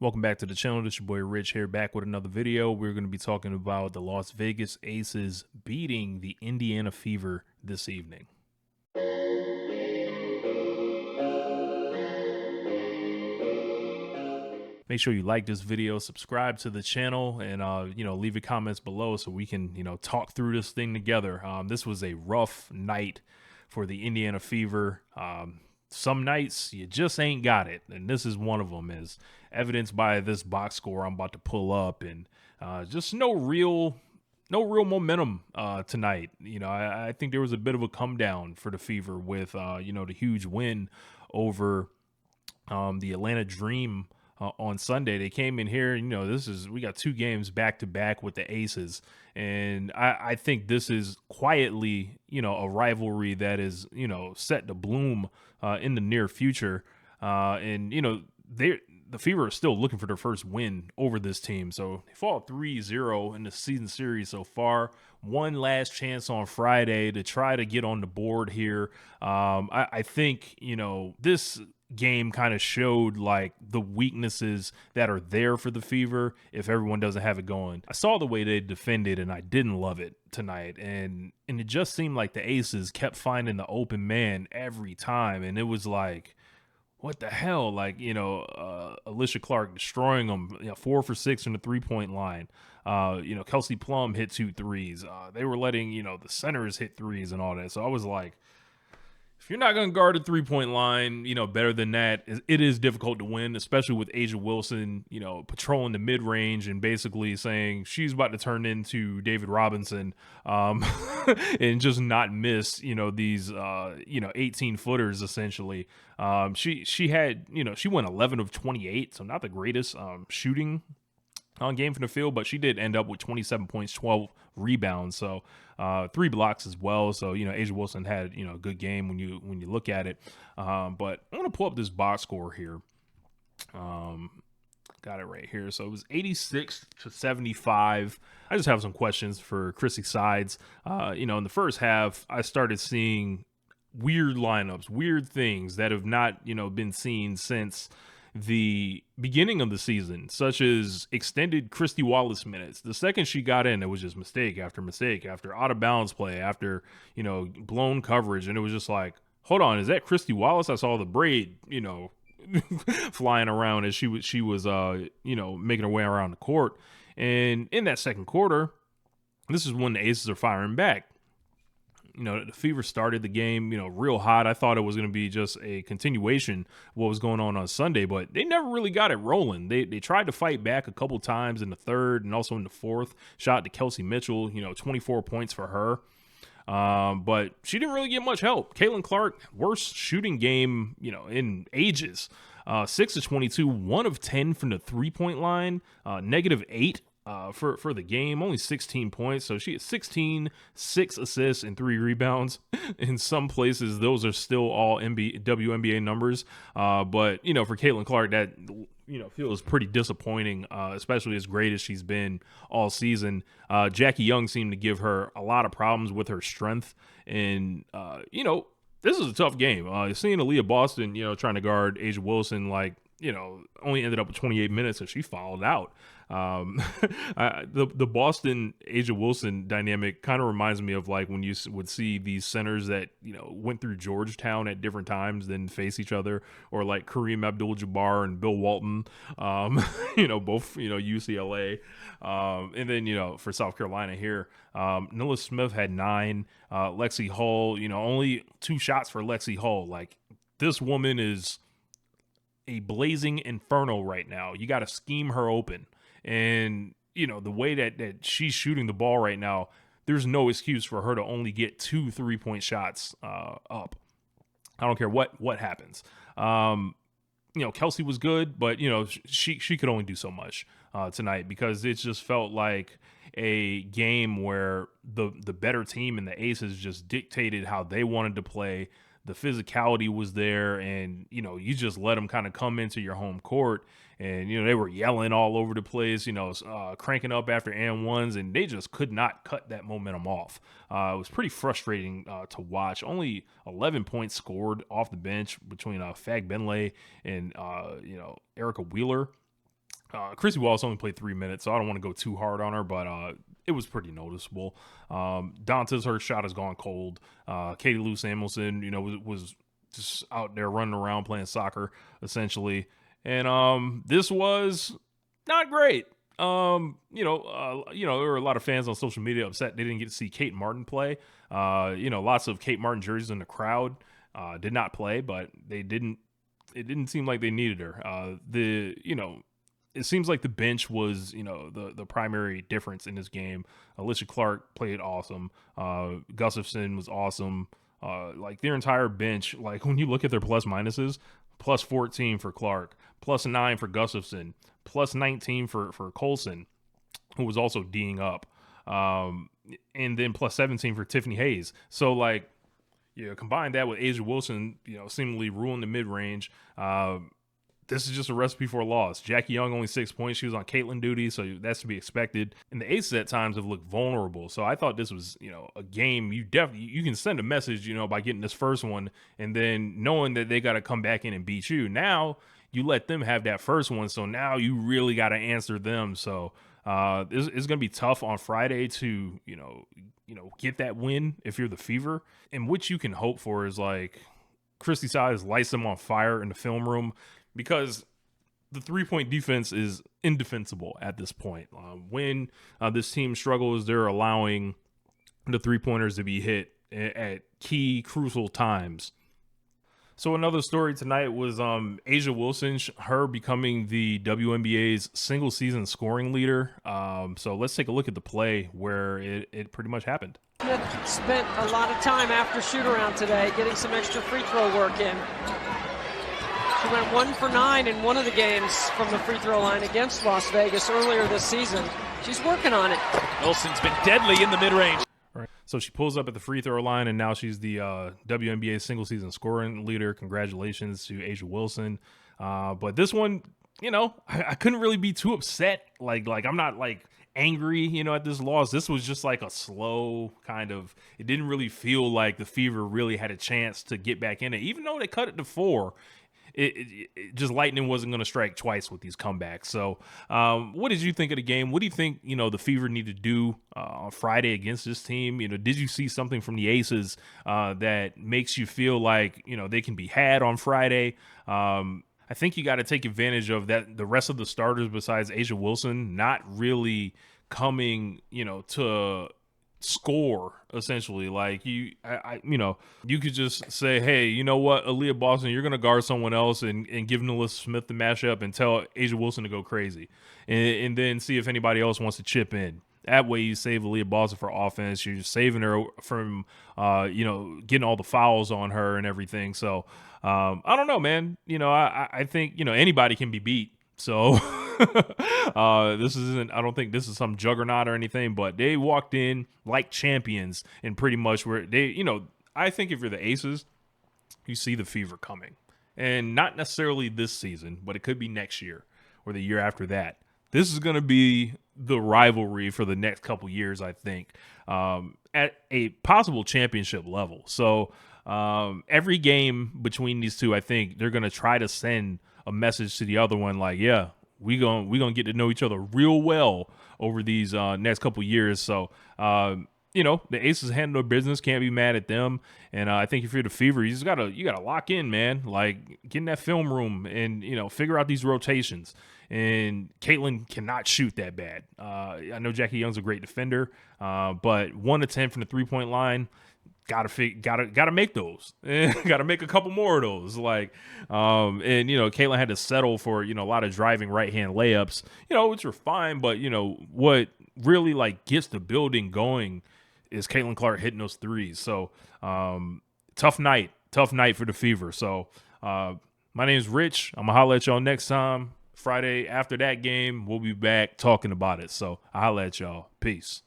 Welcome back to the channel. This is your boy Rich here, back with another video. We're going to be talking about the Las Vegas Aces beating the Indiana Fever this evening. Make sure you like this video, subscribe to the channel, and leave your comments below so we can talk through this thing together. This was a rough night for the Indiana Fever. Some nights you just ain't got it, and this is one of them, as evidenced by this box score I'm about to pull up, and just no real momentum tonight. I think there was a bit of a come down for the Fever with the huge win over the Atlanta Dream on Sunday. They came in here, we got two games back to back with the Aces, and I think this is quietly, a rivalry that is, set to bloom in the near future. The Fever are still looking for their first win over this team. So they fall 3-0 in the season series so far. One last chance on Friday to try to get on the board here. I think, this game kind of showed like the weaknesses that are there for the Fever if everyone doesn't have it going. I saw the way they defended and I didn't love it tonight, and it just seemed like the Aces kept finding the open man every time, and it was like, what the hell? Like, Alicia Clark destroying them, 4 for 6 from the 3-point line. Kelsey Plum hit 2 threes. They were letting, the centers hit threes and all that. So I was like, if you're not going to guard the 3-point line, better than that, it is difficult to win, especially with A'ja Wilson, patrolling the mid-range and basically saying she's about to turn into David Robinson and just not miss, these, 18-footers essentially. She had, she went 11 of 28, so not the greatest shooting on game from the field, but she did end up with 27 points, 12 rebounds, so 3 blocks as well. So A'ja Wilson had a good game when you look at it. But I want to pull up this box score here. Got it right here. So it was 86-75. I just have some questions for Chrissy Sides. In the first half, I started seeing weird lineups, weird things that have not been seen since the beginning of the season, such as extended Christy Wallace minutes. The second she got in, it was just mistake after out of bounds play, after blown coverage, and it was just like, hold on, is that Christy Wallace? I saw the braid flying around as she was making her way around the court. And in that second quarter, this is when the Aces are firing back. The Fever started the game, real hot. I thought it was going to be just a continuation of what was going on Sunday, but they never really got it rolling. They tried to fight back a couple times in the third and also in the fourth. Shot out to Kelsey Mitchell, 24 points for her. But she didn't really get much help. Caitlin Clark, worst shooting game, in ages. 6 of 22, 1 of 10 from the 3-point line, -8. For the game, only 16 points. So she had 16, 6 assists, and 3 rebounds. In some places, those are still all WNBA numbers. But, for Caitlin Clark, that, feels pretty disappointing, especially as great as she's been all season. Jackie Young seemed to give her a lot of problems with her strength. And, this is a tough game. Seeing Aaliyah Boston, trying to guard A'ja Wilson, only ended up with 28 minutes and she fouled out. The Boston A'ja Wilson dynamic kind of reminds me of like when you would see these centers that went through Georgetown at different times, then face each other, or like Kareem Abdul-Jabbar and Bill Walton, both UCLA, and then for South Carolina here, Nilla Smith had 9, Lexi Hull, only 2 shots for Lexi Hull. Like, this woman is a blazing inferno right now. You got to scheme her open. And, the way that she's shooting the ball right now, there's no excuse for her to only get 2 3-point shots up. I don't care what happens. Kelsey was good, but, she could only do so much tonight, because it just felt like a game where the better team and the Aces just dictated how they wanted to play. The physicality was there, and you just let them kind of come into your home court, and they were yelling all over the place, cranking up after and ones, and they just could not cut that momentum off. It was pretty frustrating to watch. Only 11 points scored off the bench between Fag Benley and Erica Wheeler. Chrissy Wallace only played 3 minutes, so I don't want to go too hard on her, but it was pretty noticeable. Danta's her shot has gone cold. Katie Lou Samuelson, was just out there running around playing soccer essentially, and this was not great. There were a lot of fans on social media upset they didn't get to see Kate Martin play. Lots of Kate Martin jerseys in the crowd. Did not play, but they didn't. It didn't seem like they needed her. It seems like the bench was, the primary difference in this game. Alicia Clark played awesome. Gustafson was awesome. Like their entire bench, like when you look at their plus minuses, plus 14 for Clark, plus 9 for Gustafson, plus 19 for Colson, who was also D'ing up, and then plus 17 for Tiffany Hayes. So combine that with Asia Wilson, seemingly ruling the mid range. This is just a recipe for a loss. Jackie Young only 6 points. She was on Caitlin duty, so that's to be expected. And the Aces at times have looked vulnerable. So I thought this was, a game you can send a message, by getting this first one and then knowing that they got to come back in and beat you. Now you let them have that first one, so now you really got to answer them. So it's going to be tough on Friday to, get that win if you're the Fever. And what you can hope for is Christy Sides lights them on fire in the film room, because the 3-point defense is indefensible at this point. When this team struggles, they're allowing the 3-pointers to be hit at key, crucial times. So another story tonight was Asia Wilson, her becoming the WNBA's single season scoring leader. So let's take a look at the play where it pretty much happened. Smith spent a lot of time after shoot-around today getting some extra free throw work in. She went 1 for 9 in one of the games from the free throw line against Las Vegas earlier this season. She's working on it. Wilson's been deadly in the mid-range. Right. So she pulls up at the free throw line, and now she's the WNBA single season scoring leader. Congratulations to Asia Wilson. But this one, I couldn't really be too upset. I'm not angry, at this loss. This was just a slow kind of, it didn't really feel like the Fever really had a chance to get back in it. Even though they cut it to 4, it just lightning wasn't going to strike twice with these comebacks. So what did you think of the game? What do you think, the Fever need to do on Friday against this team? Did you see something from the Aces that makes you feel like, they can be had on Friday? I think you got to take advantage of that. The rest of the starters besides Asia Wilson not really coming, to score essentially. You could just say, hey, you know what, Aaliyah Boston, you're going to guard someone else and give Nalissa Smith the matchup and tell Asia Wilson to go crazy and then see if anybody else wants to chip in. That way you save Aaliyah Boston for offense. You're saving her from, getting all the fouls on her and everything. So I don't know, man. I think, anybody can be beat. So I don't think this is some juggernaut or anything, but they walked in like champions and pretty much where they, I think if you're the Aces, you see the Fever coming, and not necessarily this season, but it could be next year or the year after that. This is going to be the rivalry for the next couple years, I think, at a possible championship level. So every game between these two, I think they're going to try to send a message to the other one we gonna get to know each other real well over these next couple years. So the Aces handle their business, can't be mad at them. And I think if you're the Fever, you gotta lock in, man. Get in that film room and figure out these rotations. And Caitlin cannot shoot that bad. I know Jackie Young's a great defender, but 1 to 10 from the 3-point line. Gotta make those. Gotta make a couple more of those. Caitlin had to settle for a lot of driving right hand layups, which are fine. But what really gets the building going is Caitlin Clark hitting those threes. So tough night for the Fever. So my name is Rich. I'm gonna holler at y'all next time. Friday after that game, we'll be back talking about it. So I'll holler at y'all. Peace.